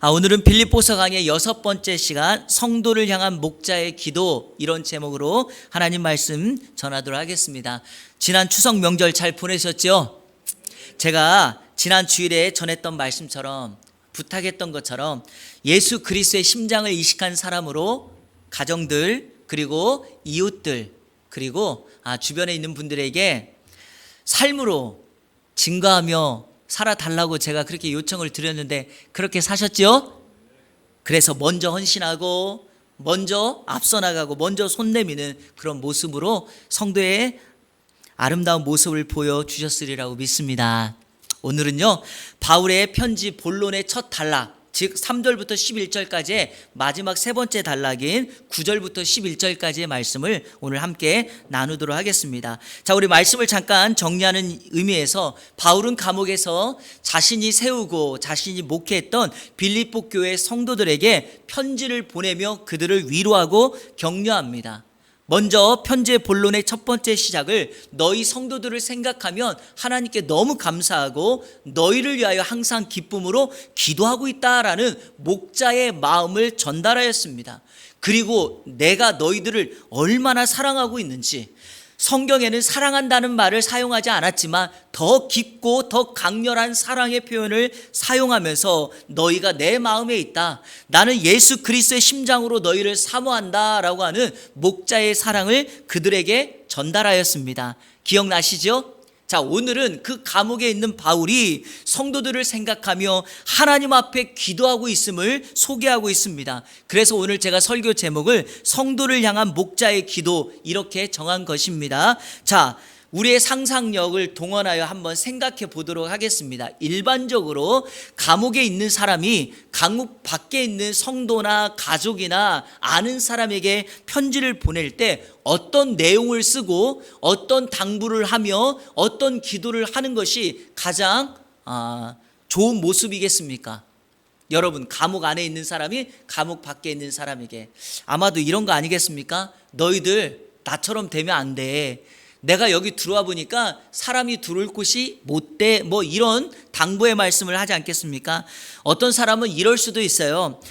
오늘은 빌립보서 강의 6번째 시간 성도를 향한 목자의 기도, 이런 제목으로 하나님 말씀 전하도록 하겠습니다. 지난 추석 명절 잘 보내셨죠? 제가 지난 주일에 전했던 말씀처럼, 부탁했던 것처럼 예수 그리스도의 심장을 이식한 사람으로 가정들, 그리고 이웃들, 그리고 주변에 있는 분들에게 삶으로 증거하며 살아달라고 제가 그렇게 요청을 드렸는데 그렇게 사셨죠? 그래서 먼저 헌신하고 먼저 앞서 나가고 먼저 손 내미는 그런 모습으로 성도의 아름다운 모습을 보여주셨으리라고 믿습니다. 오늘은요, 바울의 편지 본론의 첫 단락, 즉 3절부터 11절까지의 마지막 세 번째 단락인 9절부터 11절까지의 말씀을 오늘 함께 나누도록 하겠습니다. 자, 우리 말씀을 잠깐 정리하는 의미에서 바울은 감옥에서 자신이 세우고 자신이 목회했던 빌립보 교회 성도들에게 편지를 보내며 그들을 위로하고 격려합니다. 먼저 편지의 본론의 첫 번째 시작을 너희 성도들을 생각하면 하나님께 너무 감사하고 너희를 위하여 항상 기쁨으로 기도하고 있다라는 목자의 마음을 전달하였습니다. 그리고 내가 너희들을 얼마나 사랑하고 있는지, 성경에는 사랑한다는 말을 사용하지 않았지만 더 깊고 더 강렬한 사랑의 표현을 사용하면서 너희가 내 마음에 있다, 나는 예수 그리스도의 심장으로 너희를 사모한다 라고 하는 목자의 사랑을 그들에게 전달하였습니다. 기억나시죠? 자, 오늘은 그 감옥에 있는 바울이 성도들을 생각하며 하나님 앞에 기도하고 있음을 소개하고 있습니다. 그래서 오늘 제가 설교 제목을 성도를 향한 목자의 기도, 이렇게 정한 것입니다. 자, 우리의 상상력을 동원하여 한번 생각해 보도록 하겠습니다. 일반적으로 감옥에 있는 사람이 감옥 밖에 있는 성도나 가족이나 아는 사람에게 편지를 보낼 때 어떤 내용을 쓰고 어떤 당부를 하며 어떤 기도를 하는 것이 가장 좋은 모습이겠습니까? 여러분, 감옥 안에 있는 사람이 감옥 밖에 있는 사람에게 아마도 이런 거 아니겠습니까? 너희들 나처럼 되면 안 돼, 내가 여기 들어와 보니까 사람이 들어올 곳이 못 돼, 뭐 이런 당부의 말씀을 하지 않겠습니까? 어떤 사람은 이럴 수도 있어요.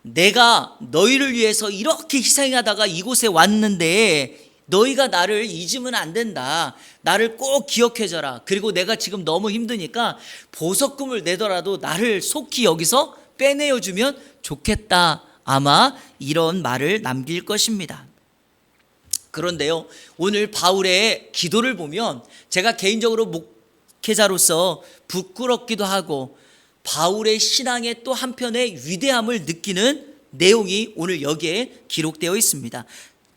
내가 너희를 위해서 이렇게 희생하다가 이곳에 왔는데 너희가 나를 잊으면 안 된다, 나를 꼭 기억해줘라, 그리고 내가 지금 너무 힘드니까 보석금을 내더라도 나를 속히 여기서 빼내어주면 좋겠다, 아마 이런 말을 남길 것입니다. 그런데요, 오늘 바울의 기도를 보면 제가 개인적으로 목회자로서 부끄럽기도 하고 바울의 신앙의 또 한편의 위대함을 느끼는 내용이 오늘 여기에 기록되어 있습니다.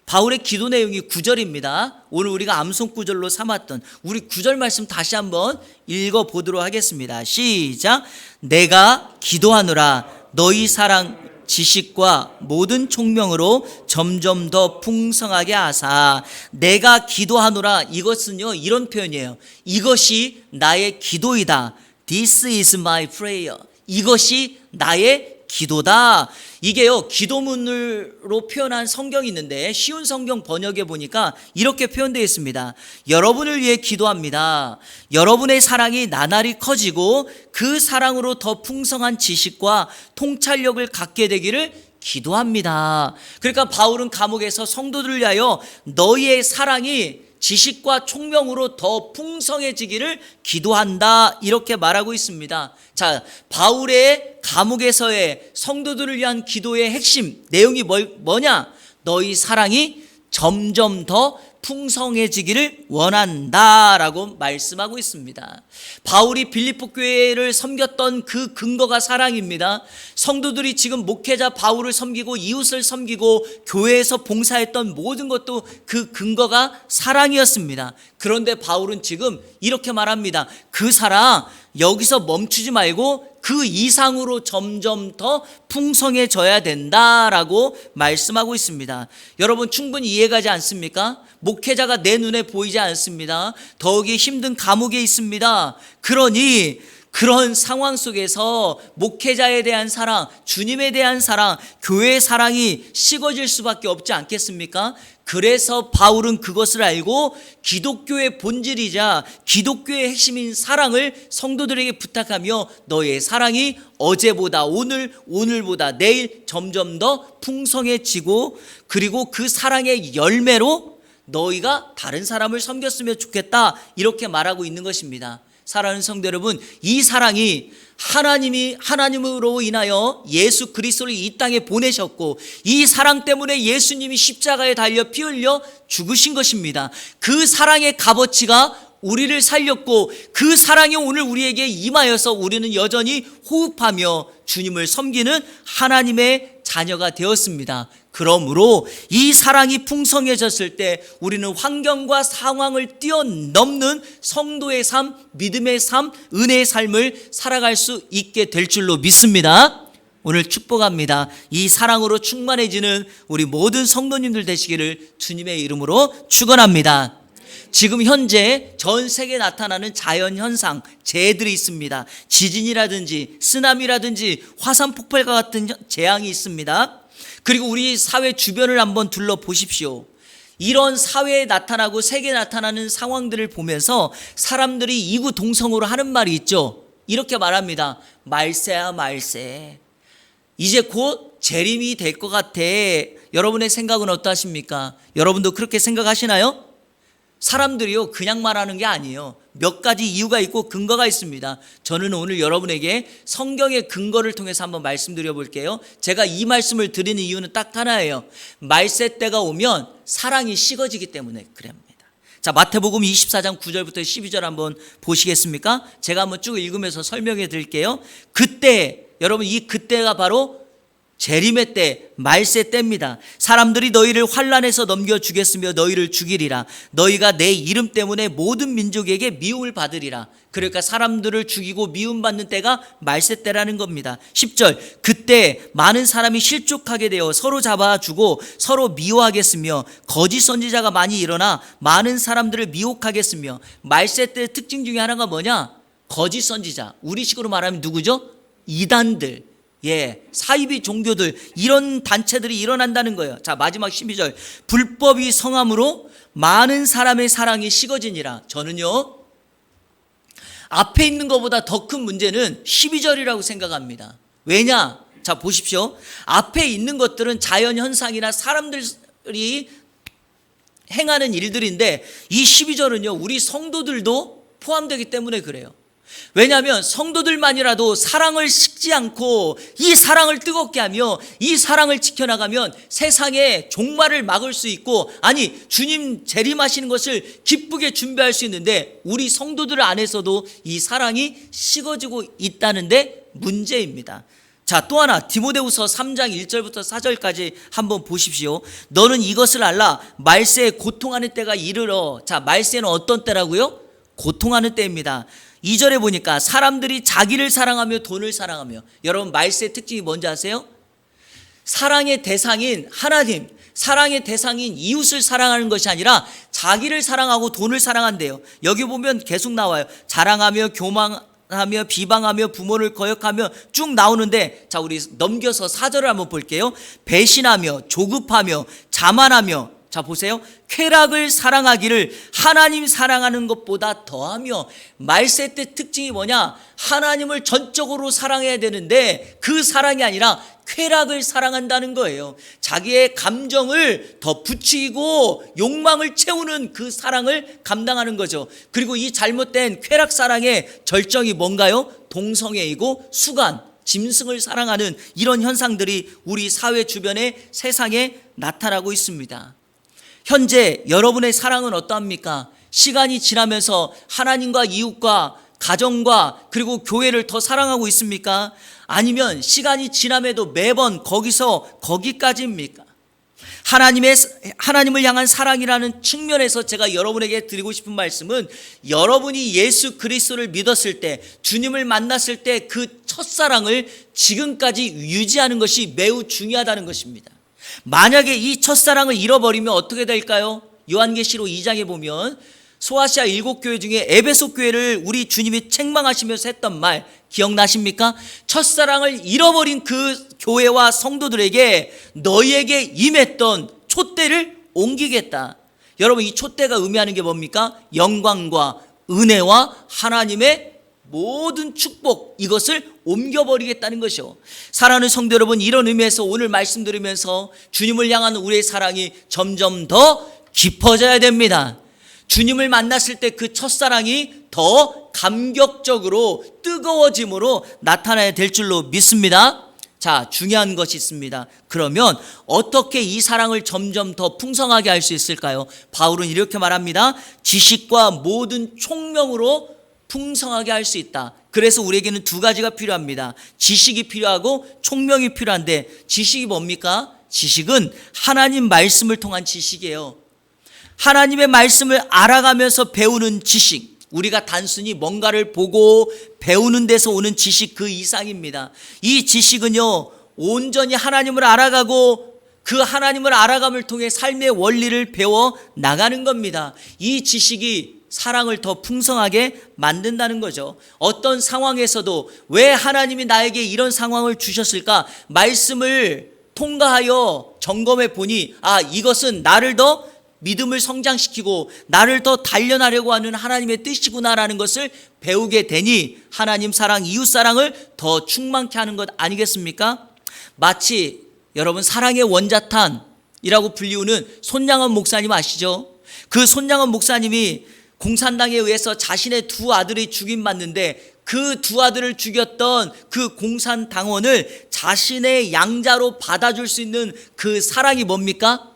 바울의 기도 내용이 9절입니다. 오늘 우리가 암송 구절로 삼았던 우리 9절 말씀 다시 한번 읽어보도록 하겠습니다. 시작. 내가 기도하노라 너희 사랑 지식과 모든 총명으로 점점 더 풍성하게 하사. 내가 기도하노라, 이것은요 이런 표현이에요. 이것이 나의 기도이다. This is my prayer. 이것이 나의 기도다. 이게요 기도문으로 표현한 성경이 있는데 쉬운 성경 번역에 보니까 이렇게 표현되어 있습니다. 여러분을 위해 기도합니다. 여러분의 사랑이 나날이 커지고 그 사랑으로 더 풍성한 지식과 통찰력을 갖게 되기를 기도합니다. 그러니까 바울은 감옥에서 성도들을 위하여 너희의 사랑이 지식과 총명으로 더 풍성해지기를 기도한다, 이렇게 말하고 있습니다. 자, 바울의 감옥에서의 성도들을 위한 기도의 핵심 내용이 뭐냐? 너희 사랑이 점점 더 풍성해지기를 원한다라고 말씀하고 있습니다. 바울이 빌립보 교회를 섬겼던 그 근거가 사랑입니다. 성도들이 지금 목회자 바울을 섬기고 이웃을 섬기고 교회에서 봉사했던 모든 것도 그 근거가 사랑이었습니다. 그런데 바울은 지금 이렇게 말합니다. 그 사랑 여기서 멈추지 말고 그 이상으로 점점 더 풍성해져야 된다라고 말씀하고 있습니다. 여러분, 충분히 이해가지 않습니까? 목회자가 내 눈에 보이지 않습니다. 더욱이 힘든 감옥에 있습니다. 그러니 그런 상황 속에서 목회자에 대한 사랑, 주님에 대한 사랑, 교회의 사랑이 식어질 수밖에 없지 않겠습니까? 그래서 바울은 그것을 알고 기독교의 본질이자 기독교의 핵심인 사랑을 성도들에게 부탁하며 너의 사랑이 어제보다 오늘보다 내일 점점 더 풍성해지고 그리고 그 사랑의 열매로 너희가 다른 사람을 섬겼으면 좋겠다 이렇게 말하고 있는 것입니다. 사랑하는 성도 여러분, 이 사랑이 하나님으로 인하여 예수 그리스도를 이 땅에 보내셨고 이 사랑 때문에 예수님이 십자가에 달려 피 흘려 죽으신 것입니다. 그 사랑의 값어치가 우리를 살렸고 그 사랑이 오늘 우리에게 임하여서 우리는 여전히 호흡하며 주님을 섬기는 하나님의 자녀가 되었습니다. 그러므로 이 사랑이 풍성해졌을 때 우리는 환경과 상황을 뛰어넘는 성도의 삶, 믿음의 삶, 은혜의 삶을 살아갈 수 있게 될 줄로 믿습니다. 오늘 축복합니다. 이 사랑으로 충만해지는 우리 모든 성도님들 되시기를 주님의 이름으로 축원합니다. 지금 현재 전 세계에 나타나는 자연현상, 재해들이 있습니다. 지진이라든지 쓰나미라든지 화산 폭발과 같은 재앙이 있습니다. 그리고 우리 사회 주변을 한번 둘러보십시오. 이런 사회에 나타나고 세계에 나타나는 상황들을 보면서 사람들이 이구동성으로 하는 말이 있죠. 이렇게 말합니다. 말세야 말세. 이제 곧 재림이 될 것 같아. 여러분의 생각은 어떠하십니까? 여러분도 그렇게 생각하시나요? 사람들이요 그냥 말하는 게 아니에요. 몇 가지 이유가 있고 근거가 있습니다. 저는 오늘 여러분에게 성경의 근거를 통해서 한번 말씀드려 볼게요. 제가 이 말씀을 드리는 이유는 딱 하나예요. 말세 때가 오면 사랑이 식어지기 때문에 그럽니다. 자, 마태복음 24장 9절부터 12절 한번 보시겠습니까? 제가 한번 쭉 읽으면서 설명해 드릴게요. 그때, 여러분 이 그때가 바로 재림의 때, 말세 때입니다. 사람들이 너희를 환난에서 넘겨 주겠으며 너희를 죽이리라. 너희가 내 이름 때문에 모든 민족에게 미움을 받으리라. 그러니까 사람들을 죽이고 미움받는 때가 말세 때라는 겁니다. 10절, 그때 많은 사람이 실족하게 되어 서로 잡아주고 서로 미워하겠으며 거짓 선지자가 많이 일어나 많은 사람들을 미혹하겠으며. 말세 때 특징 중에 하나가 뭐냐? 거짓 선지자, 우리식으로 말하면 누구죠? 이단들, 사이비 종교들, 이런 단체들이 일어난다는 거예요. 자, 마지막 12절, 불법이 성함으로 많은 사람의 사랑이 식어지니라. 저는요 앞에 있는 것보다 더 큰 문제는 12절이라고 생각합니다. 왜냐? 자, 보십시오. 앞에 있는 것들은 자연현상이나 사람들이 행하는 일들인데 이 12절은요 우리 성도들도 포함되기 때문에 그래요. 왜냐하면 성도들만이라도 사랑을 식지 않고 이 사랑을 뜨겁게 하며 이 사랑을 지켜나가면 세상의 종말을 막을 수 있고, 아니 주님 재림하시는 것을 기쁘게 준비할 수 있는데 우리 성도들 안에서도 이 사랑이 식어지고 있다는 데 문제입니다. 자, 또 하나 디모데후서 3장 1절부터 4절까지 한번 보십시오. 너는 이것을 알라. 말세에 고통하는 때가 이르러. 자, 말세는 어떤 때라고요? 고통하는 때입니다. 2절에 보니까 사람들이 자기를 사랑하며 돈을 사랑하며. 여러분 말세의 특징이 뭔지 아세요? 사랑의 대상인 하나님, 사랑의 대상인 이웃을 사랑하는 것이 아니라 자기를 사랑하고 돈을 사랑한대요. 여기 보면 계속 나와요. 자랑하며 교만하며 비방하며 부모를 거역하며 쭉 나오는데, 자 우리 넘겨서 4절을 한번 볼게요. 배신하며 조급하며 자만하며. 자 보세요. 쾌락을 사랑하기를 하나님 사랑하는 것보다 더하며. 말세 때 특징이 뭐냐? 하나님을 전적으로 사랑해야 되는데 그 사랑이 아니라 쾌락을 사랑한다는 거예요. 자기의 감정을 더 부추기고 욕망을 채우는 그 사랑을 감당하는 거죠. 그리고 이 잘못된 쾌락 사랑의 절정이 뭔가요? 동성애이고 수간, 짐승을 사랑하는 이런 현상들이 우리 사회 주변의 세상에 나타나고 있습니다. 현재 여러분의 사랑은 어떠합니까? 시간이 지나면서 하나님과 이웃과 가정과 그리고 교회를 더 사랑하고 있습니까? 아니면 시간이 지남에도 매번 거기서 거기까지입니까? 하나님을 향한 사랑이라는 측면에서 제가 여러분에게 드리고 싶은 말씀은, 여러분이 예수 그리스도를 믿었을 때, 주님을 만났을 때 그 첫사랑을 지금까지 유지하는 것이 매우 중요하다는 것입니다. 만약에 이 첫사랑을 잃어버리면 어떻게 될까요? 요한계시록 2장에 보면 소아시아 7교회 중에 에베소 교회를 우리 주님이 책망하시면서 했던 말 기억나십니까? 첫사랑을 잃어버린 그 교회와 성도들에게 너희에게 임했던 촛대를 옮기겠다. 여러분, 이 촛대가 의미하는 게 뭡니까? 영광과 은혜와 하나님의 모든 축복, 이것을 옮겨버리겠다는 것이요. 사랑하는 성도 여러분, 이런 의미에서 오늘 말씀 들으면서 주님을 향한 우리의 사랑이 점점 더 깊어져야 됩니다. 주님을 만났을 때 그 첫사랑이 더 감격적으로 뜨거워짐으로 나타나야 될 줄로 믿습니다. 자, 중요한 것이 있습니다. 그러면 어떻게 이 사랑을 점점 더 풍성하게 할 수 있을까요? 바울은 이렇게 말합니다. 지식과 모든 총명으로 풍성하게 할 수 있다. 그래서 우리에게는 두 가지가 필요합니다. 지식이 필요하고 총명이 필요한데, 지식이 뭡니까? 지식은 하나님 말씀을 통한 지식이에요. 하나님의 말씀을 알아가면서 배우는 지식, 우리가 단순히 뭔가를 보고 배우는 데서 오는 지식 그 이상입니다. 이 지식은요, 온전히 하나님을 알아가고 그 하나님을 알아감을 통해 삶의 원리를 배워 나가는 겁니다. 이 지식이 사랑을 더 풍성하게 만든다는 거죠. 어떤 상황에서도 왜 하나님이 나에게 이런 상황을 주셨을까? 말씀을 통과하여 점검해 보니, 이것은 나를 더 믿음을 성장시키고 나를 더 단련하려고 하는 하나님의 뜻이구나라는 것을 배우게 되니 하나님 사랑, 이웃 사랑을 더 충만케 하는 것 아니겠습니까? 마치 여러분, 사랑의 원자탄이라고 불리우는 손양원 목사님 아시죠? 그 손양원 목사님이 공산당에 의해서 자신의 두 아들이 죽임받는데, 그 두 아들을 죽였던 그 공산당원을 자신의 양자로 받아줄 수 있는 그 사랑이 뭡니까?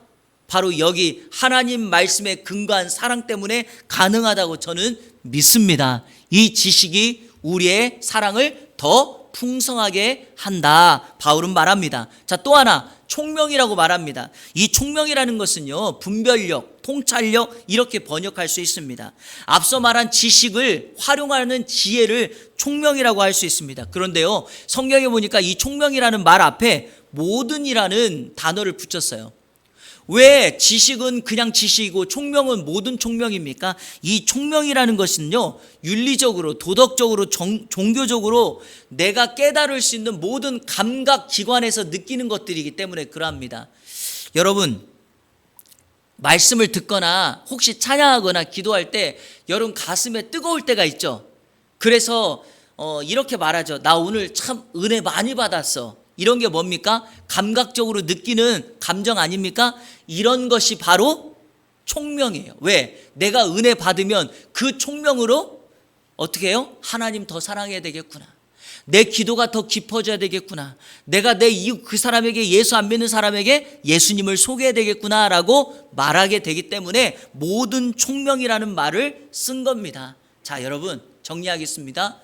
바로 여기 하나님 말씀에 근거한 사랑 때문에 가능하다고 저는 믿습니다. 이 지식이 우리의 사랑을 더 풍성하게 한다, 바울은 말합니다. 자, 또 하나 총명이라고 말합니다. 이 총명이라는 것은요, 분별력, 통찰력 이렇게 번역할 수 있습니다. 앞서 말한 지식을 활용하는 지혜를 총명이라고 할 수 있습니다. 그런데요, 성경에 보니까 이 총명이라는 말 앞에 모든이라는 단어를 붙였어요. 왜 지식은 그냥 지식이고 총명은 모든 총명입니까? 이 총명이라는 것은요, 윤리적으로, 도덕적으로, 종교적으로 내가 깨달을 수 있는 모든 감각 기관에서 느끼는 것들이기 때문에 그러합니다. 여러분, 말씀을 듣거나 혹시 찬양하거나 기도할 때 여러분 가슴에 뜨거울 때가 있죠. 그래서 이렇게 말하죠. 나 오늘 참 은혜 많이 받았어. 이런 게 뭡니까? 감각적으로 느끼는 감정 아닙니까? 이런 것이 바로 총명이에요. 왜? 내가 은혜 받으면 그 총명으로 어떻게 해요? 하나님 더 사랑해야 되겠구나. 내 기도가 더 깊어져야 되겠구나. 내가 내 이웃 그 사람에게, 예수 안 믿는 사람에게 예수님을 소개해야 되겠구나라고 말하게 되기 때문에 모든 총명이라는 말을 쓴 겁니다. 자, 여러분 정리하겠습니다.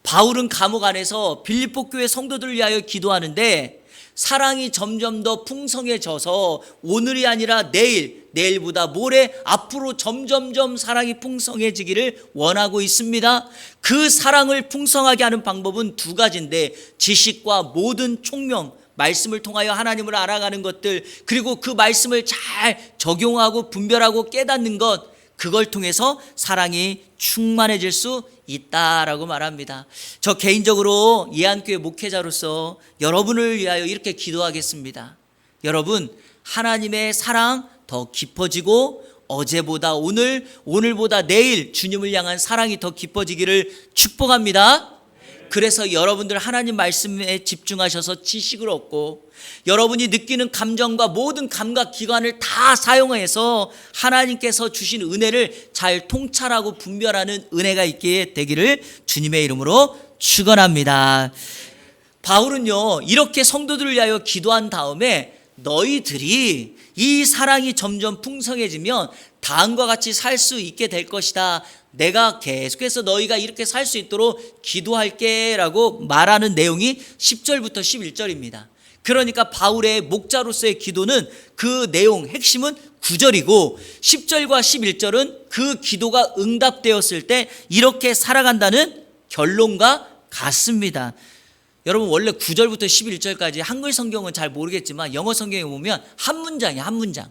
바울은 감옥 안에서 빌립보 교회 성도들을 위하여 기도하는데, 사랑이 점점 더 풍성해져서 오늘이 아니라 내일, 내일보다 모레, 앞으로 점점점 사랑이 풍성해지기를 원하고 있습니다. 그 사랑을 풍성하게 하는 방법은 두 가지인데, 지식과 모든 총명, 말씀을 통하여 하나님을 알아가는 것들, 그리고 그 말씀을 잘 적용하고 분별하고 깨닫는 것, 그걸 통해서 사랑이 충만해질 수 있다라고 말합니다. 저 개인적으로 예안교회 목회자로서 여러분을 위하여 이렇게 기도하겠습니다. 여러분, 하나님의 사랑 더 깊어지고 어제보다 오늘, 오늘보다 내일 주님을 향한 사랑이 더 깊어지기를 축복합니다. 그래서 여러분들 하나님 말씀에 집중하셔서 지식을 얻고, 여러분이 느끼는 감정과 모든 감각 기관을 다 사용해서 하나님께서 주신 은혜를 잘 통찰하고 분별하는 은혜가 있게 되기를 주님의 이름으로 축원합니다. 바울은요, 이렇게 성도들을 위하여 기도한 다음에 너희들이 이 사랑이 점점 풍성해지면 다음과 같이 살 수 있게 될 것이다. 내가 계속해서 너희가 이렇게 살 수 있도록 기도할게 라고 말하는 내용이 10절부터 11절입니다. 그러니까 바울의 목자로서의 기도는 그 내용 핵심은 9절이고 10절과 11절은 그 기도가 응답되었을 때 이렇게 살아간다는 결론과 같습니다. 여러분, 원래 9절부터 11절까지 한글 성경은 잘 모르겠지만 영어 성경에 보면 한 문장이에요, 한 문장.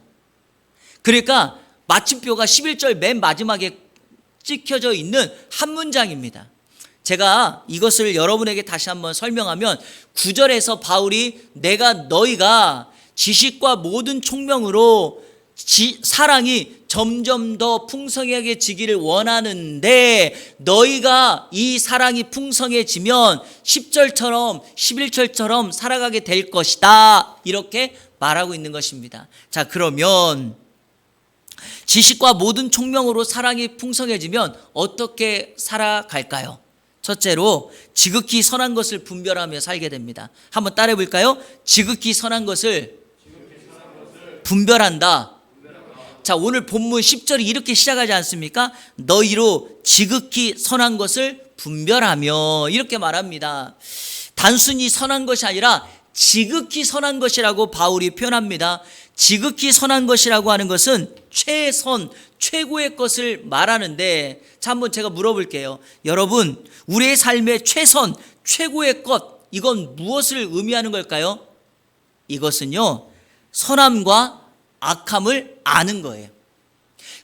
그러니까 마침표가 11절 맨 마지막에 찍혀져 있는 한 문장입니다. 제가 이것을 여러분에게 다시 한번 설명하면 9절에서 바울이 너희가 지식과 모든 총명으로 사랑이 점점 더 풍성하게 지기를 원하는데 너희가 이 사랑이 풍성해지면 10절처럼 11절처럼 살아가게 될 것이다. 이렇게 말하고 있는 것입니다. 자, 그러면 지식과 모든 총명으로 사랑이 풍성해지면 어떻게 살아갈까요? 첫째로 지극히 선한 것을 분별하며 살게 됩니다. 한번 따라해 볼까요? 지극히 선한 것을 분별한다. 자, 오늘 본문 10절이 이렇게 시작하지 않습니까? 너희로 지극히 선한 것을 분별하며 이렇게 말합니다. 단순히 선한 것이 아니라 지극히 선한 것이라고 바울이 표현합니다. 지극히 선한 것이라고 하는 것은 최선, 최고의 것을 말하는데, 자, 한번 제가 물어볼게요. 여러분, 우리의 삶의 최선, 최고의 것, 이건 무엇을 의미하는 걸까요? 이것은요, 선함과 악함을 아는 거예요.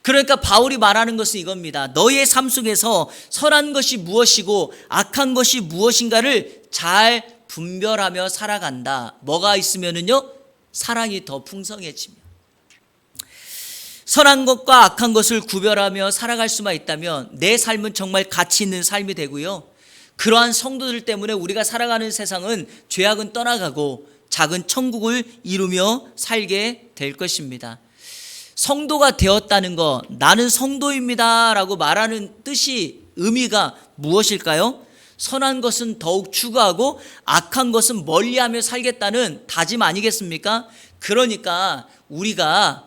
그러니까 바울이 말하는 것은 이겁니다. 너희의 삶 속에서 선한 것이 무엇이고 악한 것이 무엇인가를 잘 분별하며 살아간다. 뭐가 있으면은요, 사랑이 더 풍성해지며. 선한 것과 악한 것을 구별하며 살아갈 수만 있다면 내 삶은 정말 가치 있는 삶이 되고요. 그러한 성도들 때문에 우리가 살아가는 세상은 죄악은 떠나가고 작은 천국을 이루며 살게 될 것입니다. 성도가 되었다는 것, 나는 성도입니다 라고 말하는 뜻이, 의미가 무엇일까요? 선한 것은 더욱 추구하고 악한 것은 멀리하며 살겠다는 다짐 아니겠습니까? 그러니까 우리가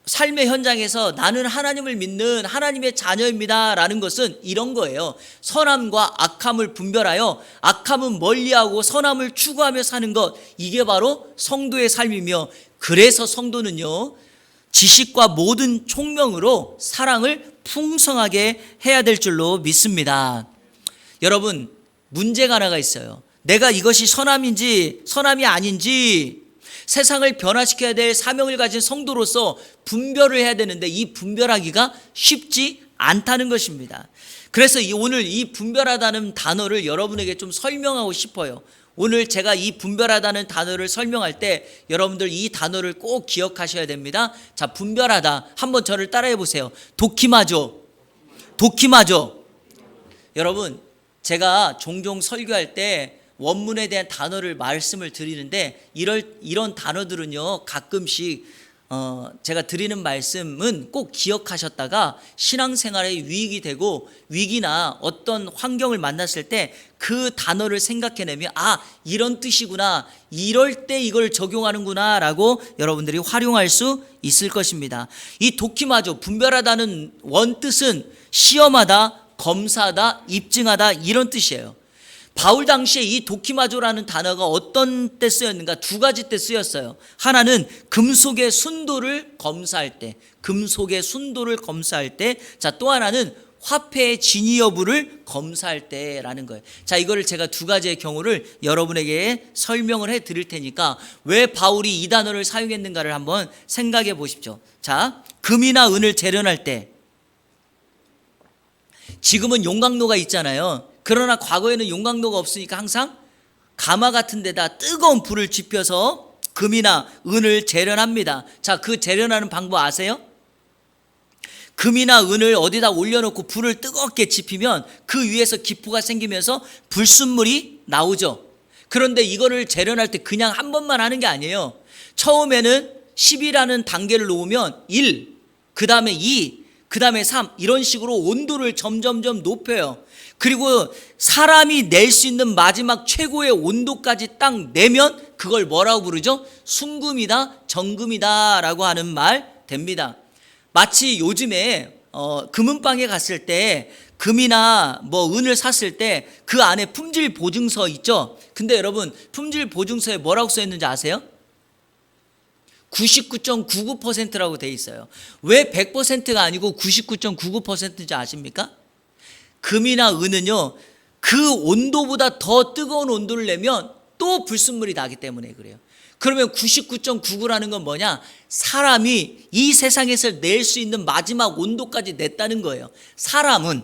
삶의 현장에서 나는 하나님을 믿는 하나님의 자녀입니다 라는 것은 이런 거예요. 선함과 악함을 분별하여 악함은 멀리하고 선함을 추구하며 사는 것, 이게 바로 성도의 삶이며, 그래서 성도는요, 지식과 모든 총명으로 사랑을 풍성하게 해야 될 줄로 믿습니다. 여러분, 문제가 하나가 있어요. 내가 이것이 선함인지 선함이 아닌지 세상을 변화시켜야 될 사명을 가진 성도로서 분별을 해야 되는데 이 분별하기가 쉽지 않다는 것입니다. 그래서 오늘 이 분별하다는 단어를 여러분에게 좀 설명하고 싶어요. 오늘 제가 이 분별하다는 단어를 설명할 때 여러분들 이 단어를 꼭 기억하셔야 됩니다. 자, 분별하다. 한번 저를 따라해 보세요. 도키마조. 도키마조. 여러분, 제가 종종 설교할 때 원문에 대한 단어를 말씀을 드리는데 이런 단어들은요, 가끔씩 제가 드리는 말씀은 꼭 기억하셨다가 신앙생활에 유익이 되고 위기나 어떤 환경을 만났을 때 그 단어를 생각해내면 이런 뜻이구나, 이럴 때 이걸 적용하는구나 라고 여러분들이 활용할 수 있을 것입니다. 이 도키마조, 분별하다는 원뜻은 시험하다, 검사하다, 입증하다, 이런 뜻이에요. 바울 당시에 이 도키마조라는 단어가 어떤 때 쓰였는가? 두 가지 때 쓰였어요. 하나는 금속의 순도를 검사할 때, 금속의 순도를 검사할 때, 자, 또 하나는 화폐의 진위 여부를 검사할 때라는 거예요. 자, 이거를 제가 두 가지의 경우를 여러분에게 설명을 해 드릴 테니까 왜 바울이 이 단어를 사용했는가를 한번 생각해 보십시오. 자, 금이나 은을 재련할 때, 지금은 용광로가 있잖아요. 그러나 과거에는 용광로가 없으니까 항상 가마 같은 데다 뜨거운 불을 지펴서 금이나 은을 재련합니다. 자, 그 재련하는 방법 아세요? 금이나 은을 어디다 올려놓고 불을 뜨겁게 지피면 그 위에서 기포가 생기면서 불순물이 나오죠. 그런데 이거를 재련할 때 그냥 한 번만 하는 게 아니에요. 처음에는 10이라는 단계를 놓으면 1, 그 다음에 2, 그 다음에 3, 이런 식으로 온도를 점점점 높여요. 그리고 사람이 낼 수 있는 마지막 최고의 온도까지 딱 내면 그걸 뭐라고 부르죠? 순금이다, 정금이다 라고 하는 말 됩니다. 마치 요즘에 금은방에 갔을 때 금이나 은을 샀을 때 그 안에 품질 보증서 있죠? 근데 여러분, 품질 보증서에 뭐라고 써 있는지 아세요? 99.99%라고 돼 있어요. 왜 100%가 아니고 99.99%인지 아십니까? 금이나 은은요, 그 온도보다 더 뜨거운 온도를 내면 또 불순물이 나기 때문에 그래요. 그러면 99.99라는 건 뭐냐? 사람이 이 세상에서 낼 수 있는 마지막 온도까지 냈다는 거예요. 사람은.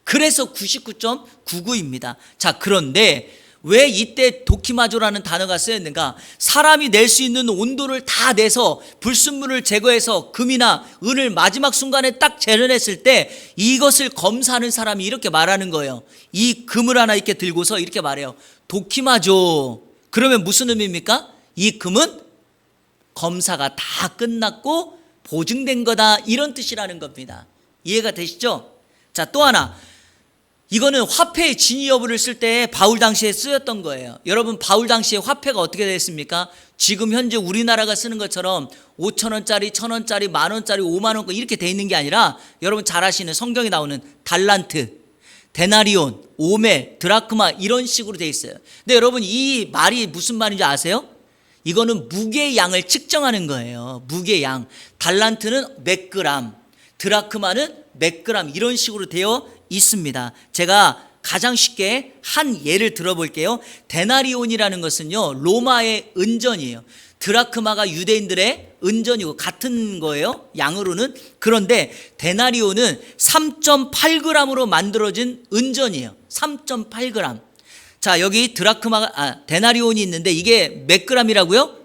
그래서 99.99입니다. 자, 그런데 왜 이때 도키마조라는 단어가 쓰였는가? 사람이 낼 수 있는 온도를 다 내서 불순물을 제거해서 금이나 은을 마지막 순간에 딱 재련했을 때 이것을 검사하는 사람이 이렇게 말하는 거예요. 이 금을 하나 이렇게 들고서 이렇게 말해요. 도키마조. 그러면 무슨 의미입니까? 이 금은 검사가 다 끝났고 보증된 거다, 이런 뜻이라는 겁니다. 이해가 되시죠? 자, 또 하나, 이거는 화폐의 진위 여부를 쓸 때 바울 당시에 쓰였던 거예요. 여러분, 바울 당시에 화폐가 어떻게 됐습니까? 지금 현재 우리나라가 쓰는 것처럼 5,000원짜리, 1,000원짜리, 만원짜리, 5만원 이렇게 돼 있는 게 아니라, 여러분 잘 아시는 성경에 나오는 달란트, 데나리온, 오멜, 드라크마, 이런 식으로 돼 있어요. 근데 여러분, 이 말이 무슨 말인지 아세요? 이거는 무게의 양을 측정하는 거예요. 무게의 양. 달란트는 몇 그램, 드라크마는 몇 그램, 이런 식으로 되어 있습니다. 제가 가장 쉽게 한 예를 들어볼게요. 데나리온이라는 것은요, 로마의 은전이에요. 드라크마가 유대인들의 은전이고 같은 거예요, 양으로는. 그런데 데나리온은 3.8g으로 만들어진 은전이에요. 3.8g. 자, 여기 데나리온이 있는데 이게 몇 g이라고요?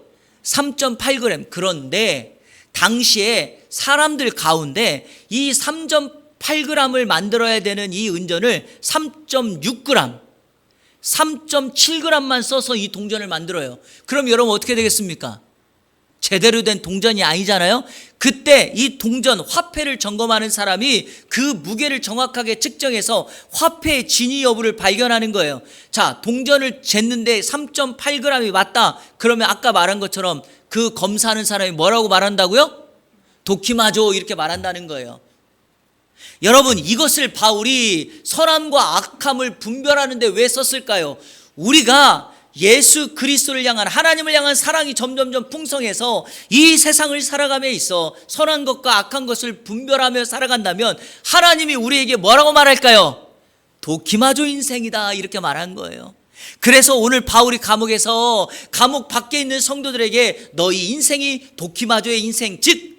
3.8g. 그런데 당시에 사람들 가운데 이 3.8g을 만들어야 되는 이 은전을 3.6g, 3.7g만 써서 이 동전을 만들어요. 그럼 여러분 어떻게 되겠습니까? 제대로 된 동전이 아니잖아요. 그때 이 동전, 화폐를 점검하는 사람이 그 무게를 정확하게 측정해서 화폐의 진위 여부를 발견하는 거예요. 자, 동전을 쟀는데 3.8g이 맞다. 그러면 아까 말한 것처럼 그 검사하는 사람이 뭐라고 말한다고요? 도키마조, 이렇게 말한다는 거예요. 여러분, 이것을 바울이 선함과 악함을 분별하는데 왜 썼을까요? 우리가 예수 그리스도를 향한, 하나님을 향한 사랑이 점점점 풍성해서 이 세상을 살아감에 있어 선한 것과 악한 것을 분별하며 살아간다면 하나님이 우리에게 뭐라고 말할까요? 도키마조 인생이다, 이렇게 말한 거예요. 그래서 오늘 바울이 감옥에서 감옥 밖에 있는 성도들에게 너희 인생이 도키마조의 인생, 즉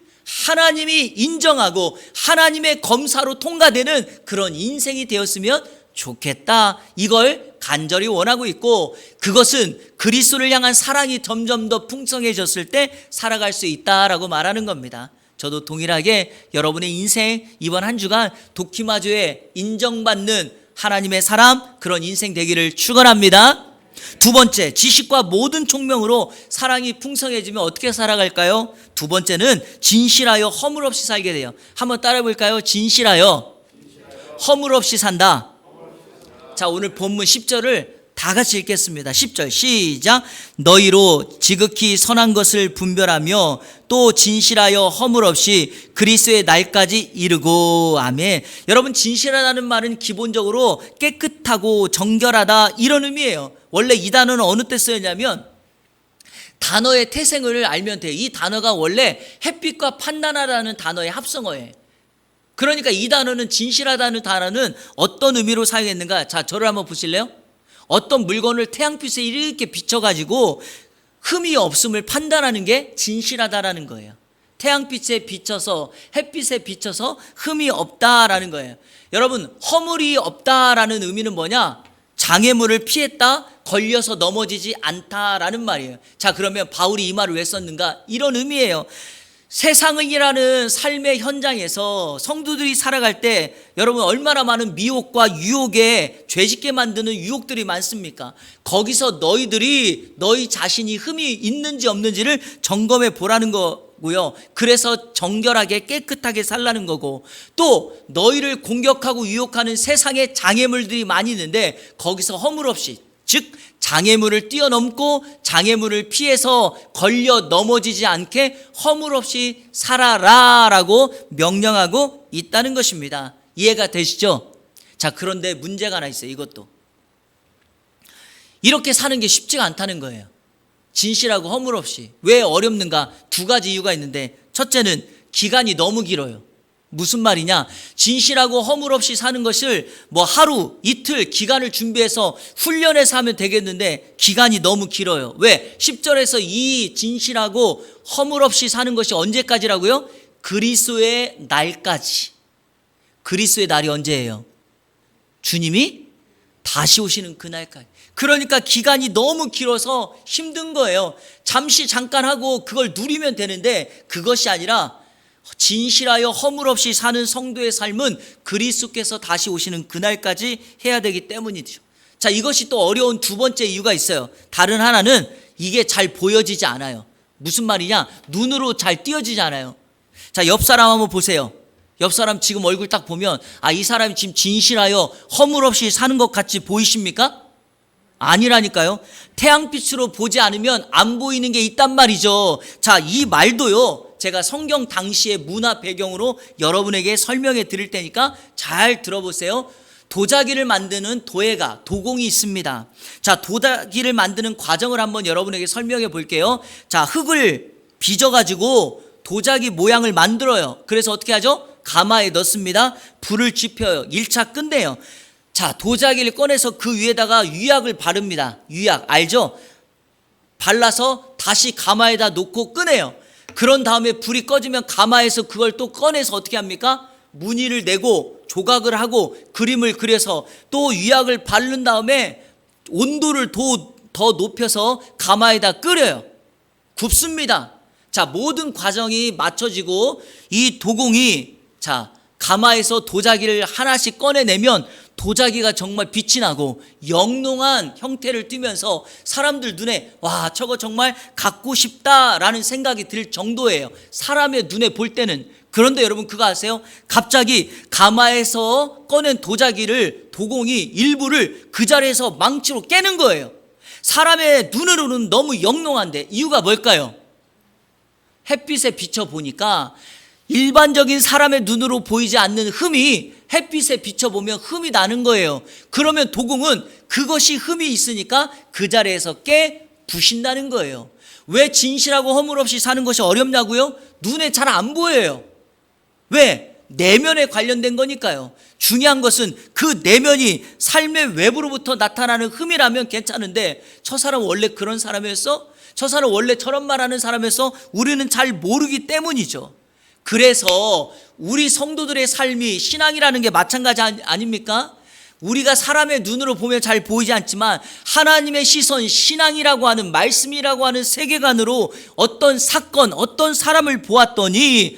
하나님이 인정하고 하나님의 검사로 통과되는 그런 인생이 되었으면 좋겠다, 이걸 간절히 원하고 있고, 그것은 그리스도를 향한 사랑이 점점 더 풍성해졌을 때 살아갈 수 있다라고 말하는 겁니다. 저도 동일하게 여러분의 인생, 이번 한 주간 도키마조에 인정받는 하나님의 사람, 그런 인생 되기를 축원합니다. 두 번째, 지식과 모든 총명으로 사랑이 풍성해지면 어떻게 살아갈까요? 두 번째는 진실하여 허물 없이 살게 돼요. 한번 따라해 볼까요? 진실하여 허물 없이 산다. 자, 오늘 본문 10절을 다 같이 읽겠습니다. 10절 시작. 너희로 지극히 선한 것을 분별하며 또 진실하여 허물 없이 그리스도의 날까지 이르고. 아멘. 여러분, 진실하다는 말은 기본적으로 깨끗하고 정결하다, 이런 의미예요. 원래 이 단어는 어느 때 쓰였냐면 단어의 태생을 알면 돼요. 이 단어가 원래 햇빛과 판단하라는 단어의 합성어예요. 그러니까 이 단어는, 진실하다는 단어는 어떤 의미로 사용했는가? 자, 저를 한번 보실래요? 어떤 물건을 태양빛에 이렇게 비춰가지고 흠이 없음을 판단하는 게 진실하다라는 거예요. 태양빛에 비춰서, 햇빛에 비춰서 흠이 없다라는 거예요. 여러분, 허물이 없다라는 의미는 뭐냐? 장애물을 피했다, 걸려서 넘어지지 않다라는 말이에요. 자, 그러면 바울이 이 말을 왜 썼는가? 이런 의미예요. 세상이라는 삶의 현장에서 성도들이 살아갈 때 여러분, 얼마나 많은 미혹과 유혹에 죄짓게 만드는 유혹들이 많습니까? 거기서 너희들이 너희 자신이 흠이 있는지 없는지를 점검해 보라는 거고요. 그래서 정결하게 깨끗하게 살라는 거고, 또 너희를 공격하고 유혹하는 세상의 장애물들이 많이 있는데 거기서 허물 없이, 즉 장애물을 뛰어넘고 장애물을 피해서 걸려 넘어지지 않게 허물 없이 살아라라고 명령하고 있다는 것입니다. 이해가 되시죠? 자, 그런데 문제가 하나 있어요. 이것도 이렇게 사는 게 쉽지가 않다는 거예요. 진실하고 허물 없이. 왜 어렵는가? 두 가지 이유가 있는데, 첫째는 기간이 너무 길어요. 무슨 말이냐? 진실하고 허물 없이 사는 것을 뭐 하루, 이틀 기간을 준비해서 훈련해서 하면 되겠는데 기간이 너무 길어요. 왜? 10절에서 이 진실하고 허물 없이 사는 것이 언제까지라고요? 그리스도의 날까지. 그리스도의 날이 언제예요? 주님이 다시 오시는 그날까지. 그러니까 기간이 너무 길어서 힘든 거예요. 잠깐 하고 그걸 누리면 되는데 그것이 아니라 진실하여 허물 없이 사는 성도의 삶은 그리스도께서 다시 오시는 그날까지 해야 되기 때문이죠. 자, 이것이 또 어려운 두 번째 이유가 있어요. 다른 하나는 이게 잘 보여지지 않아요. 무슨 말이냐? 눈으로 잘 띄어지지 않아요. 자, 옆 사람 한번 보세요. 옆 사람 지금 얼굴 딱 보면 이 사람이 지금 진실하여 허물 없이 사는 것 같이 보이십니까? 아니라니까요. 태양빛으로 보지 않으면 안 보이는 게 있단 말이죠. 자, 이 말도요, 제가 성경 당시의 문화 배경으로 여러분에게 설명해 드릴 테니까 잘 들어보세요. 도자기를 만드는 도예가, 도공이 있습니다. 자, 도자기를 만드는 과정을 한번 여러분에게 설명해 볼게요. 자, 흙을 빚어가지고 도자기 모양을 만들어요. 그래서 어떻게 하죠? 가마에 넣습니다. 불을 지펴요. 1차 끝내요. 자, 도자기를 꺼내서 그 위에다가 유약을 바릅니다. 유약 알죠? 발라서 다시 가마에다 놓고 끄내요. 그런 다음에 불이 꺼지면 가마에서 그걸 또 꺼내서 어떻게 합니까? 무늬를 내고 조각을 하고 그림을 그려서 또 유약을 바른 다음에 온도를 더 높여서 가마에다 끓여요. 굽습니다. 자, 모든 과정이 맞춰지고 이 도공이 자, 가마에서 도자기를 하나씩 꺼내내면 도자기가 정말 빛이 나고 영롱한 형태를 띠면서 사람들 눈에 와, 저거 정말 갖고 싶다라는 생각이 들 정도예요. 사람의 눈에 볼 때는. 그런데 여러분 그거 아세요? 갑자기 가마에서 꺼낸 도자기를 도공이 일부를 그 자리에서 망치로 깨는 거예요. 사람의 눈으로는 너무 영롱한데 이유가 뭘까요? 햇빛에 비춰보니까 일반적인 사람의 눈으로 보이지 않는 흠이 햇빛에 비춰보면 흠이 나는 거예요. 그러면 도공은 그것이 흠이 있으니까 그 자리에서 깨 부신다는 거예요. 왜 진실하고 허물 없이 사는 것이 어렵냐고요? 눈에 잘 안 보여요. 왜? 내면에 관련된 거니까요. 중요한 것은 그 내면이 삶의 외부로부터 나타나는 흠이라면 괜찮은데 저 사람 원래 그런 사람이었어? 저 사람 원래 저런 말하는 사람이었어? 우리는 잘 모르기 때문이죠. 그래서 우리 성도들의 삶이 신앙이라는 게 마찬가지 아닙니까? 우리가 사람의 눈으로 보면 잘 보이지 않지만 하나님의 시선, 신앙이라고 하는 말씀이라고 하는 세계관으로 어떤 사건, 어떤 사람을 보았더니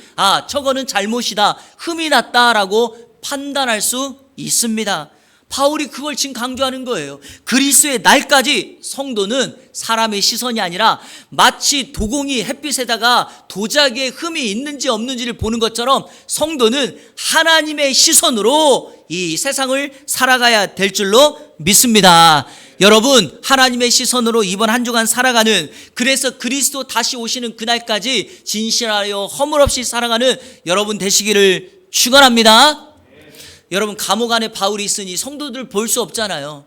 저거는 잘못이다, 흠이 났다라고 판단할 수 있습니다. 바울이 그걸 지금 강조하는 거예요. 그리스도의 날까지 성도는 사람의 시선이 아니라 마치 도공이 햇빛에다가 도자기에 흠이 있는지 없는지를 보는 것처럼 성도는 하나님의 시선으로 이 세상을 살아가야 될 줄로 믿습니다. 여러분, 하나님의 시선으로 이번 한 주간 살아가는, 그래서 그리스도 다시 오시는 그날까지 진실하여 허물 없이 살아가는 여러분 되시기를 축원합니다. 여러분, 감옥 안에 바울이 있으니 성도들 볼 수 없잖아요.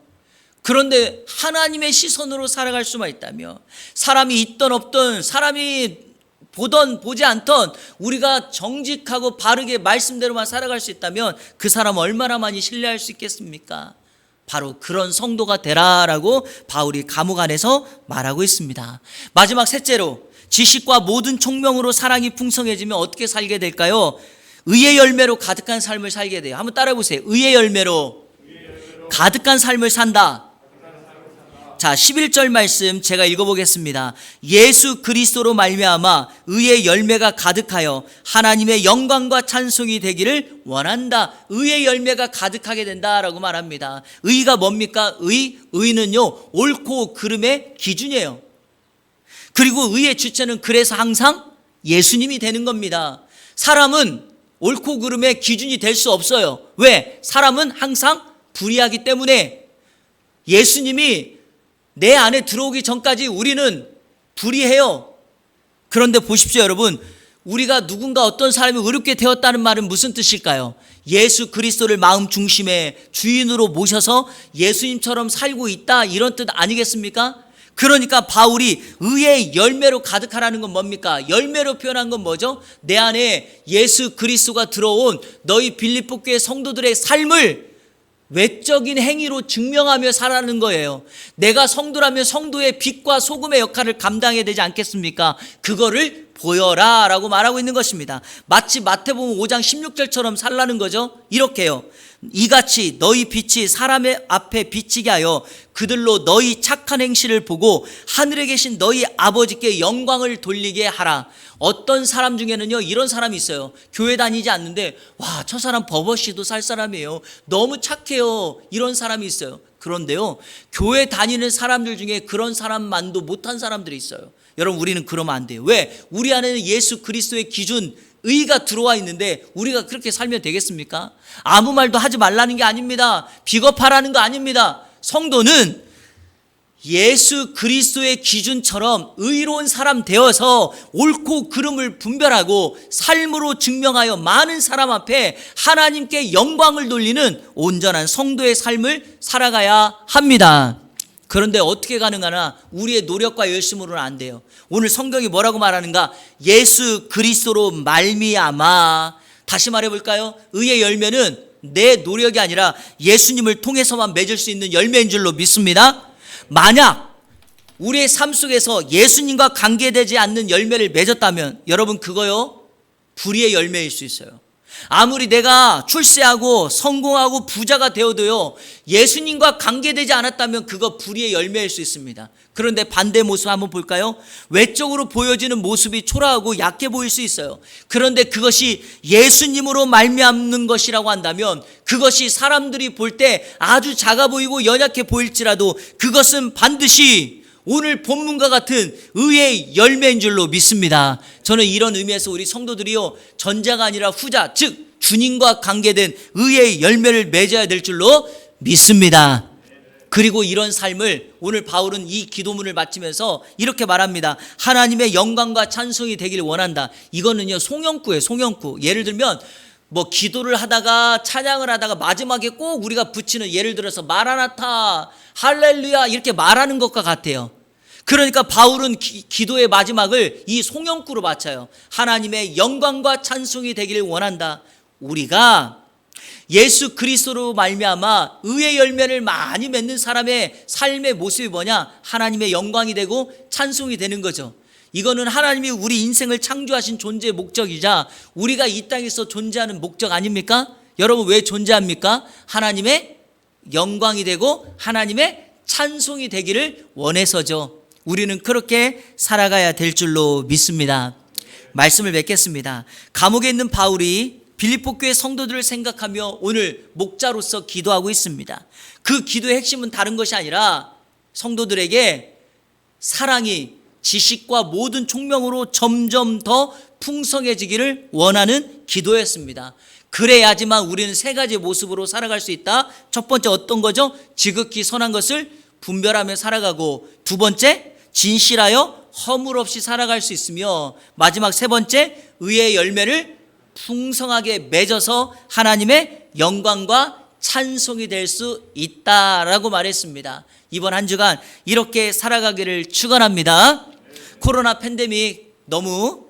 그런데 하나님의 시선으로 살아갈 수만 있다며, 사람이 있던 없던, 사람이 보던 보지 않던 우리가 정직하고 바르게 말씀대로만 살아갈 수 있다면 그 사람 얼마나 많이 신뢰할 수 있겠습니까? 바로 그런 성도가 되라라고 바울이 감옥 안에서 말하고 있습니다. 마지막 셋째로, 지식과 모든 총명으로 사랑이 풍성해지면 어떻게 살게 될까요? 의의 열매로 가득한 삶을 살게 돼요. 한번 따라해 보세요. 의의 열매로 가득한 삶을 산다. 자, 11절 말씀 제가 읽어보겠습니다. 예수 그리스도로 말미암아 의의 열매가 가득하여 하나님의 영광과 찬송이 되기를 원한다. 의의 열매가 가득하게 된다라고 말합니다. 의가 뭡니까? 의는요, 옳고 그름의 기준이에요. 그리고 의의 주체는 그래서 항상 예수님이 되는 겁니다. 사람은 옳고 그름의 기준이 될 수 없어요. 왜? 사람은 항상 불의하기 때문에. 예수님이 내 안에 들어오기 전까지 우리는 불의해요. 그런데 보십시오, 여러분. 우리가 누군가 어떤 사람이 의롭게 되었다는 말은 무슨 뜻일까요? 예수 그리스도를 마음 중심에 주인으로 모셔서 예수님처럼 살고 있다, 이런 뜻 아니겠습니까? 그러니까 바울이 의의 열매로 가득하라는 건 뭡니까? 열매로 표현한 건 뭐죠? 내 안에 예수 그리스도가 들어온 너희 빌립보 교회 성도들의 삶을 외적인 행위로 증명하며 살아가는 거예요. 내가 성도라면 성도의 빛과 소금의 역할을 감당해야 되지 않겠습니까? 그거를 보여라 라고 말하고 있는 것입니다. 마치 마태복음 5장 16절처럼 살라는 거죠. 이렇게요. 이같이 너희 빛이 사람의 앞에 비치게 하여 그들로 너희 착한 행실을 보고 하늘에 계신 너희 아버지께 영광을 돌리게 하라. 어떤 사람 중에는요 이런 사람이 있어요. 교회 다니지 않는데 와, 저 사람 버버시도 살 사람이에요. 너무 착해요. 이런 사람이 있어요. 그런데요, 교회 다니는 사람들 중에 그런 사람만도 못한 사람들이 있어요. 여러분, 우리는 그러면 안 돼요. 왜? 우리 안에는 예수 그리스도의 기준 의가 들어와 있는데 우리가 그렇게 살면 되겠습니까? 아무 말도 하지 말라는 게 아닙니다. 비겁하라는 거 아닙니다. 성도는 예수 그리스도의 기준처럼 의로운 사람 되어서 옳고 그름을 분별하고 삶으로 증명하여 많은 사람 앞에 하나님께 영광을 돌리는 온전한 성도의 삶을 살아가야 합니다. 그런데 어떻게 가능하나? 우리의 노력과 열심으로는 안 돼요. 오늘 성경이 뭐라고 말하는가? 예수 그리스도로 말미암아. 다시 말해볼까요? 의의 열매는 내 노력이 아니라 예수님을 통해서만 맺을 수 있는 열매인 줄로 믿습니다. 만약 우리의 삶 속에서 예수님과 관계되지 않는 열매를 맺었다면 여러분, 그거요 불의의 열매일 수 있어요. 아무리 내가 출세하고 성공하고 부자가 되어도요 예수님과 관계되지 않았다면 그거 불의의 열매일 수 있습니다. 그런데 반대 모습 한번 볼까요? 외적으로 보여지는 모습이 초라하고 약해 보일 수 있어요. 그런데 그것이 예수님으로 말미암는 것이라고 한다면 그것이 사람들이 볼 때 아주 작아 보이고 연약해 보일지라도 그것은 반드시 오늘 본문과 같은 의의 열매인 줄로 믿습니다. 저는 이런 의미에서 우리 성도들이요 전자가 아니라 후자, 즉 주님과 관계된 의의 열매를 맺어야 될 줄로 믿습니다. 그리고 이런 삶을 오늘 바울은 이 기도문을 마치면서 이렇게 말합니다. 하나님의 영광과 찬송이 되기를 원한다. 이거는요 송영구예요. 송영구. 예를 들면 뭐 기도를 하다가 찬양을 하다가 마지막에 꼭 우리가 붙이는, 예를 들어서 마라나타, 할렐루야 이렇게 말하는 것과 같아요. 그러니까 바울은 기도의 마지막을 이 송영구로 바쳐요. 하나님의 영광과 찬송이 되기를 원한다. 우리가 예수 그리스도로 말미암아 의의 열매를 많이 맺는 사람의 삶의 모습이 뭐냐? 하나님의 영광이 되고 찬송이 되는 거죠. 이거는 하나님이 우리 인생을 창조하신 존재의 목적이자 우리가 이 땅에서 존재하는 목적 아닙니까? 여러분, 왜 존재합니까? 하나님의 영광이 되고 하나님의 찬송이 되기를 원해서죠. 우리는 그렇게 살아가야 될 줄로 믿습니다. 말씀을 맺겠습니다. 감옥에 있는 바울이 빌립보 교회 성도들을 생각하며 오늘 목자로서 기도하고 있습니다. 그 기도의 핵심은 다른 것이 아니라 성도들에게 사랑이 지식과 모든 총명으로 점점 더 풍성해지기를 원하는 기도였습니다. 그래야지만 우리는 세 가지의 모습으로 살아갈 수 있다. 첫 번째 어떤 거죠? 지극히 선한 것을 분별하며 살아가고, 두 번째 진실하여 허물 없이 살아갈 수 있으며, 마지막 세 번째 의의 열매를 풍성하게 맺어서 하나님의 영광과 찬송이 될 수 있다라고 말했습니다. 이번 한 주간 이렇게 살아가기를 축원합니다. 코로나 팬데믹 너무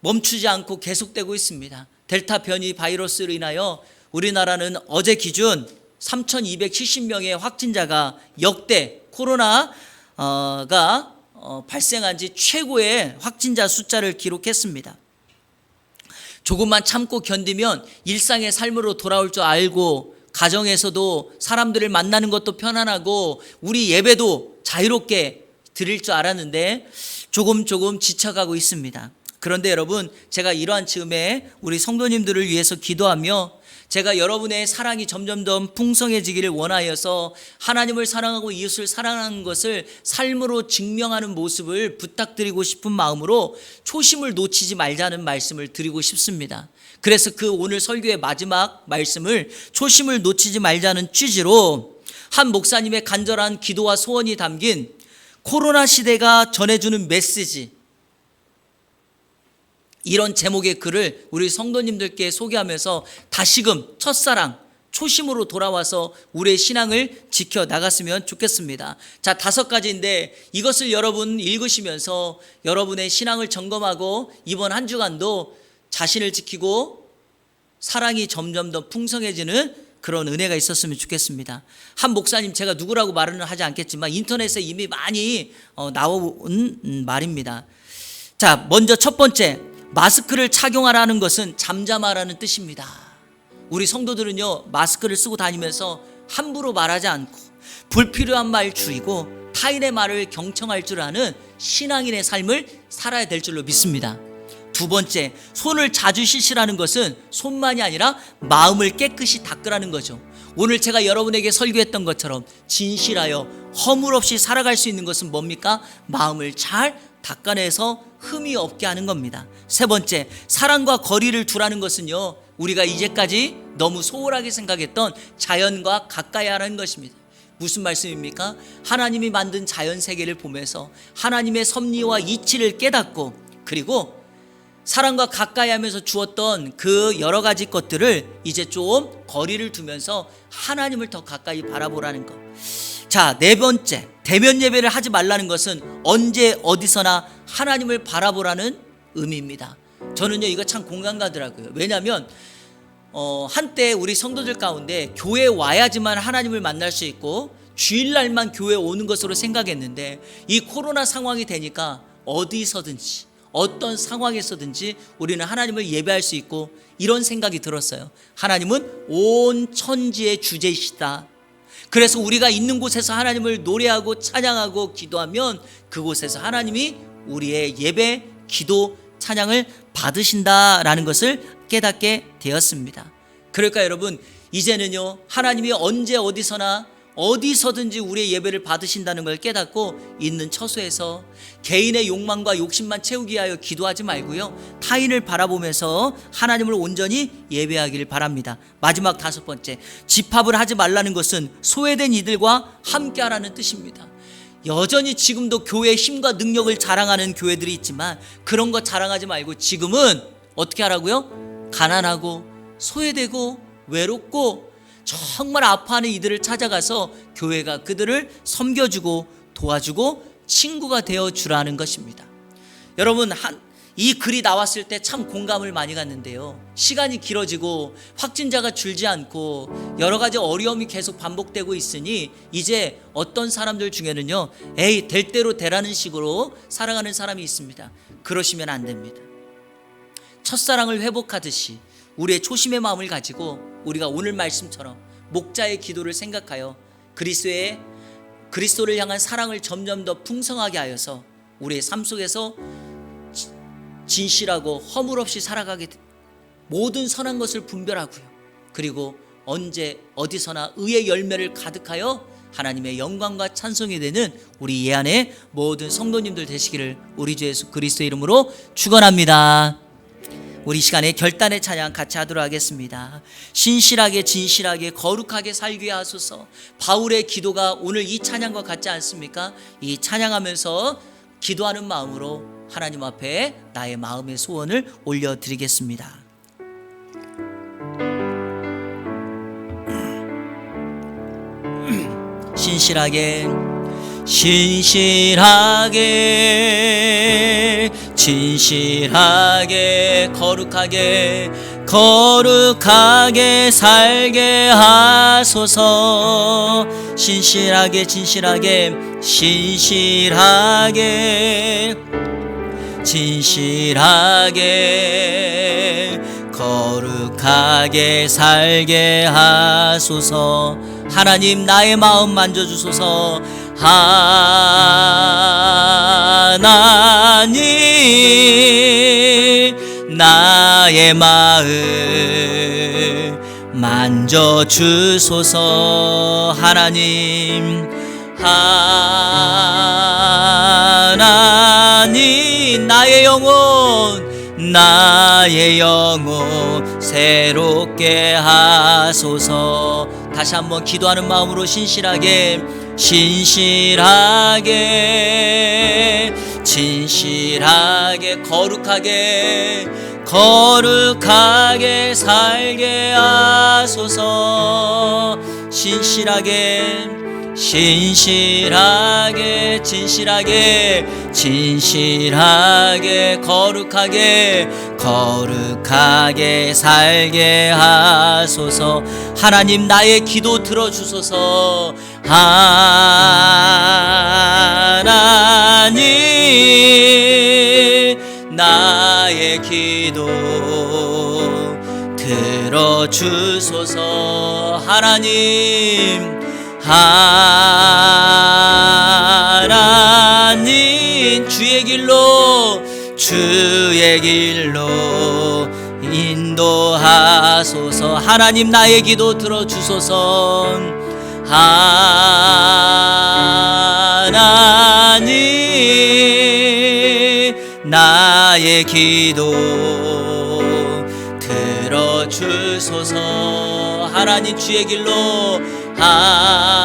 멈추지 않고 계속되고 있습니다. 델타 변이 바이러스로 인하여 우리나라는 어제 기준 3,270명의 확진자가 역대 코로나가 발생한 지 최고의 확진자 숫자를 기록했습니다. 조금만 참고 견디면 일상의 삶으로 돌아올 줄 알고, 가정에서도 사람들을 만나는 것도 편안하고 우리 예배도 자유롭게 드릴 줄 알았는데 조금 지쳐가고 있습니다. 그런데 여러분, 제가 이러한 즈음에 우리 성도님들을 위해서 기도하며 제가 여러분의 사랑이 점점 더 풍성해지기를 원하여서 하나님을 사랑하고 이웃을 사랑하는 것을 삶으로 증명하는 모습을 부탁드리고 싶은 마음으로 초심을 놓치지 말자는 말씀을 드리고 싶습니다. 그래서 그 오늘 설교의 마지막 말씀을 초심을 놓치지 말자는 취지로 한 목사님의 간절한 기도와 소원이 담긴 코로나 시대가 전해주는 메시지, 이런 제목의 글을 우리 성도님들께 소개하면서 다시금 첫사랑, 초심으로 돌아와서 우리의 신앙을 지켜 나갔으면 좋겠습니다. 자, 5가지인데 이것을 여러분 읽으시면서 여러분의 신앙을 점검하고 이번 한 주간도 자신을 지키고 사랑이 점점 더 풍성해지는 그런 은혜가 있었으면 좋겠습니다. 한 목사님, 제가 누구라고 말은 하지 않겠지만 인터넷에 이미 많이 나온 말입니다. 자, 먼저 첫 번째, 마스크를 착용하라는 것은 잠잠하라는 뜻입니다. 우리 성도들은요, 마스크를 쓰고 다니면서 함부로 말하지 않고 불필요한 말 줄이고 타인의 말을 경청할 줄 아는 신앙인의 삶을 살아야 될 줄로 믿습니다. 두 번째, 손을 자주 씻으라는 것은 손만이 아니라 마음을 깨끗이 닦으라는 거죠. 오늘 제가 여러분에게 설교했던 것처럼 진실하여 허물 없이 살아갈 수 있는 것은 뭡니까? 마음을 잘 닦아내서 흠이 없게 하는 겁니다. 세 번째, 사랑과 거리를 두라는 것은요, 우리가 이제까지 너무 소홀하게 생각했던 자연과 가까이 하라는 것입니다. 무슨 말씀입니까? 하나님이 만든 자연 세계를 보면서 하나님의 섭리와 이치를 깨닫고, 그리고 사랑과 가까이 하면서 주었던 그 여러 가지 것들을 이제 좀 거리를 두면서 하나님을 더 가까이 바라보라는 것. 자, 네 번째, 대면 예배를 하지 말라는 것은 언제 어디서나 하나님을 바라보라는 의미입니다. 저는요, 이거 참 공감 가더라고요. 왜냐하면 한때 우리 성도들 가운데 교회에 와야지만 하나님을 만날 수 있고 주일날만 교회에 오는 것으로 생각했는데, 이 코로나 상황이 되니까 어디서든지 어떤 상황에서든지 우리는 하나님을 예배할 수 있고, 이런 생각이 들었어요. 하나님은 온 천지의 주제이시다. 그래서 우리가 있는 곳에서 하나님을 노래하고 찬양하고 기도하면 그곳에서 하나님이 우리의 예배, 기도, 찬양을 받으신다라는 것을 깨닫게 되었습니다. 그러니까 여러분, 이제는요, 하나님이 언제 어디서나 어디서든지 우리의 예배를 받으신다는 걸 깨닫고 있는 처소에서 개인의 욕망과 욕심만 채우기 위하여 기도하지 말고요, 타인을 바라보면서 하나님을 온전히 예배하기를 바랍니다. 마지막 5번째, 집합을 하지 말라는 것은 소외된 이들과 함께하라는 뜻입니다. 여전히 지금도 교회의 힘과 능력을 자랑하는 교회들이 있지만 그런 것 자랑하지 말고 지금은 어떻게 하라고요? 가난하고 소외되고 외롭고 정말 아파하는 이들을 찾아가서 교회가 그들을 섬겨주고 도와주고 친구가 되어주라는 것입니다. 여러분, 이 글이 나왔을 때 참 공감을 많이 갔는데요, 시간이 길어지고 확진자가 줄지 않고 여러 가지 어려움이 계속 반복되고 있으니 이제 어떤 사람들 중에는요, 에이, 될 대로 되라는 식으로 살아가는 사람이 있습니다. 그러시면 안 됩니다. 첫사랑을 회복하듯이 우리의 초심의 마음을 가지고 우리가 오늘 말씀처럼 목자의 기도를 생각하여 그리스도를 향한 사랑을 점점 더 풍성하게 하여서 우리의 삶 속에서 진실하고 허물 없이 살아가게, 모든 선한 것을 분별하고요, 그리고 언제 어디서나 의의 열매를 가득하여 하나님의 영광과 찬송이 되는 우리 예안의 모든 성도님들 되시기를 우리 주 예수 그리스도 이름으로 축원합니다. 우리 시간에 결단의 찬양 같이 하도록 하겠습니다. 신실하게 진실하게 거룩하게 살게 하소서. 바울의 기도가 오늘 이 찬양과 같지 않습니까? 이 찬양하면서 기도하는 마음으로 하나님 앞에 나의 마음의 소원을 올려드리겠습니다. 신실하게 신실하게 진실하게 거룩하게 살게 하소서. 신실하게 진실하게 거룩하게 살게 하소서. 하나님, 나의 마음 만져주소서. 하나님, 나의 마음 만져주소서. 하나님 나의 영혼 새롭게 하소서. 다시 한번 기도하는 마음으로 신실하게 거룩하게 거룩하게 살게 하소서. 진실하게 거룩하게 살게 하소서. 하나님, 나의 기도 들어주소서. 하나님, 나의 기도 들어주소서. 하나님 주의 길로 인도하소서. 하나님, 나의 기도 들어주소서. 하나님, 나의 기도 들어주소서. 하나님, 주의 길로 하나님,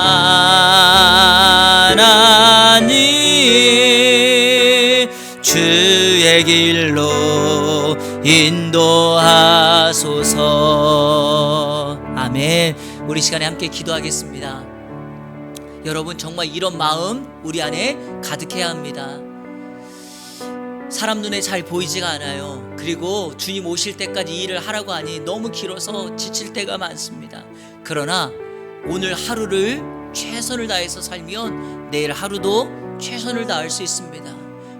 주의 길로 인도하소서. 아멘. 우리 시간에 함께 기도하겠습니다. 여러분, 정말 이런 마음 우리 안에 가득해야 합니다. 사람 눈에 잘 보이지가 않아요. 그리고 주님 오실 때까지 일을 하라고 하니 너무 길어서 지칠 때가 많습니다. 그러나 오늘 하루를 최선을 다해서 살면 내일 하루도 최선을 다할 수 있습니다.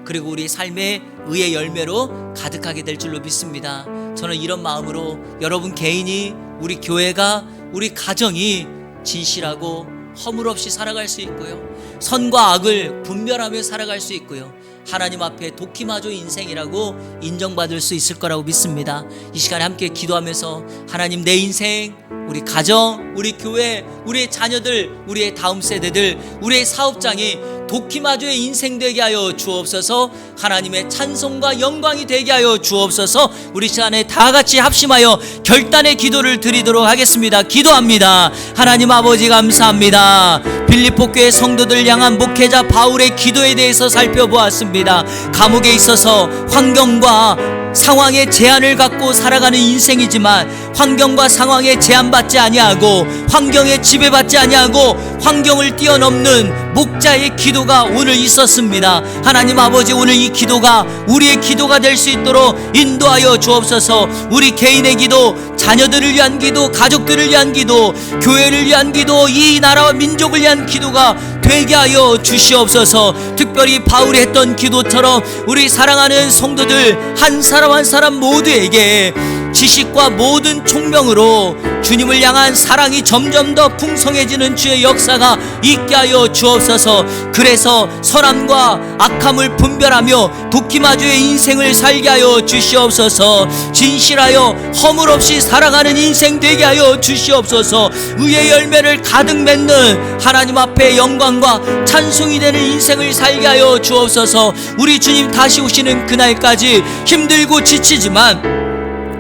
그리고 우리 삶의 의의 열매로 가득하게 될 줄로 믿습니다. 저는 이런 마음으로 여러분 개인이, 우리 교회가, 우리 가정이 진실하고 허물 없이 살아갈 수 있고요, 선과 악을 분별하며 살아갈 수 있고요, 하나님 앞에 도키마조 인생이라고 인정받을 수 있을 거라고 믿습니다. 이 시간에 함께 기도하면서 하나님, 내 인생, 우리 가정, 우리 교회, 우리의 자녀들, 우리의 다음 세대들, 우리의 사업장이 도키마조의 인생 되게 하여 주옵소서. 하나님의 찬송과 영광이 되게 하여 주옵소서. 우리 시간에 다 같이 합심하여 결단의 기도를 드리도록 하겠습니다. 기도합니다. 하나님 아버지, 감사합니다. 빌립보 교회 성도들 향한 목회자 바울의 기도에 대해서 살펴보았습니다. 감옥에 있어서 환경과 상황의 제한을 갖고 살아가는 인생이지만 환경과 상황에 제한받지 아니하고 환경에 지배받지 아니하고 환경을 뛰어넘는 목자의 기도가 오늘 있었습니다. 하나님 아버지, 오늘 이 기도가 우리의 기도가 될 수 있도록 인도하여 주옵소서. 우리 개인의 기도, 자녀들을 위한 기도, 가족들을 위한 기도, 교회를 위한 기도, 이 나라와 민족을 위한 기도가 되게 하여 주시옵소서. 특별히 바울이 했던 기도처럼 우리 사랑하는 성도들 한 사람 한 사람 모두에게 지식과 모든 총명으로 주님을 향한 사랑이 점점 더 풍성해지는 주의 역사가 있게 하여 주옵소서. 그래서 선함과 악함을 분별하며 도키마주의 인생을 살게 하여 주시옵소서. 진실하여 허물 없이 살아가는 인생 되게 하여 주시옵소서. 의의 열매를 가득 맺는 하나님 앞에 영광과 찬송이 되는 인생을 살게 하여 주옵소서. 우리 주님 다시 오시는 그날까지 힘들고 지치지만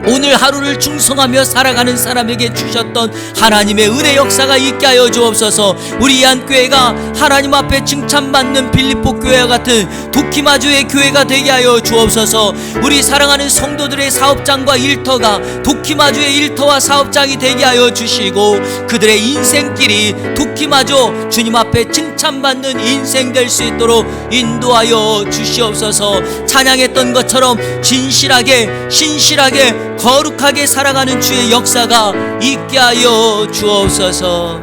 오늘 하루를 충성하며 살아가는 사람에게 주셨던 하나님의 은혜 역사가 있게 하여 주옵소서. 우리 이한교회가 하나님 앞에 칭찬받는 빌립보 교회와 같은 도키마주의 교회가 되게 하여 주옵소서. 우리 사랑하는 성도들의 사업장과 일터가 도키마주의 일터와 사업장이 되게 하여 주시고 그들의 인생길이 도키마주 주님 앞에 칭찬받는 인생 될 수 있도록 인도하여 주시옵소서. 찬양했던 것처럼 진실하게, 신실하게, 거룩하게 살아가는 주의 역사가 있게 하여 주옵소서.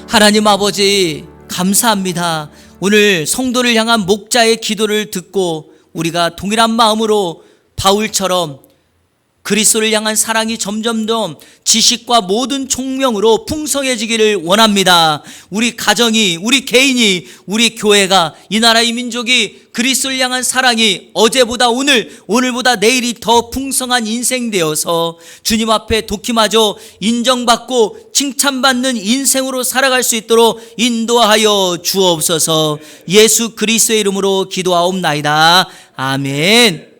하나님 아버지, 감사합니다. 오늘 성도를 향한 목자의 기도를 듣고 우리가 동일한 마음으로 바울처럼 그리스도를 향한 사랑이 점점 더 지식과 모든 총명으로 풍성해지기를 원합니다. 우리 가정이, 우리 개인이, 우리 교회가, 이 나라 이 민족이 그리스도를 향한 사랑이 어제보다 오늘보다 내일이 더 풍성한 인생 되어서 주님 앞에 도키마저 인정받고 칭찬받는 인생으로 살아갈 수 있도록 인도하여 주옵소서. 예수 그리스도의 이름으로 기도하옵나이다. 아멘.